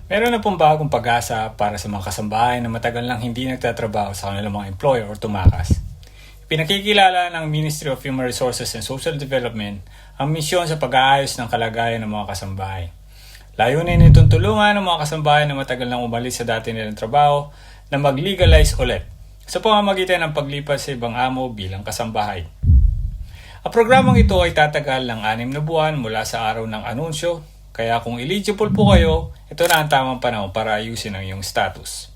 Meron na pong bagong pag-asa para sa mga kasambahay na matagal nang hindi nagtatrabaho sa kanilang mga employer o tumakas. Pinakikilala ng Ministry of Human Resources and Social Development ang misyon sa pag-aayos ng kalagayan ng mga kasambahay. Layunin nitong tulungan ng mga kasambahay na matagal nang umalis sa dati nilang trabaho na mag-legalize ulit sa pamamagitan ng paglipat sa ibang amo bilang kasambahay. Ang programang ito ay tatagal ng 6 na buwan mula sa araw ng anunsyo, kaya kung eligible po kayo, ito na ang tamang panahon para ayusin ang iyong status.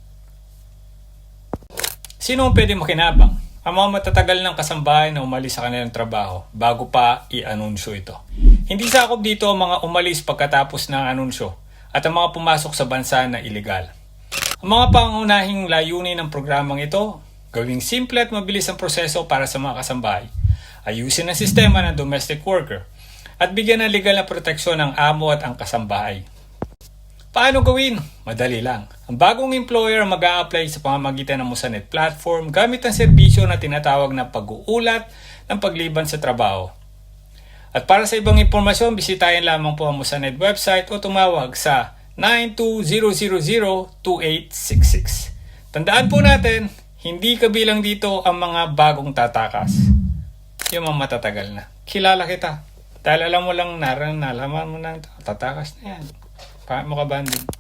Sino ang pwede makinabang? Ang mga matatagal ng kasambahay na umalis sa kanilang trabaho bago pa i-anunsyo ito. Hindi sakop dito ang mga umalis pagkatapos ng anunsyo at ang mga pumasok sa bansa na ilegal. Ang mga pangunahing layunin ng programang ito, gawing simple at mabilis ang proseso para sa mga kasambahay, ayusin ang sistema ng domestic worker, at bigyan ng legal na proteksyon ang amo at ang kasambahay. Paano gawin? Madali lang. Ang bagong employer mag-a-apply sa pamamagitan ng Musanet platform gamit ang serbisyo na tinatawag na pag-uulat ng pagliban sa trabaho. At para sa ibang impormasyon, bisitahin lamang po ang Musanet website o tumawag sa 920002866. Tandaan po natin, hindi kabilang dito ang mga bagong tatakas. Yung mga matatagal na. Kilala kita. Dahil alam mo lang nalaman mo na tatakas na yan. Paano mo ka banding?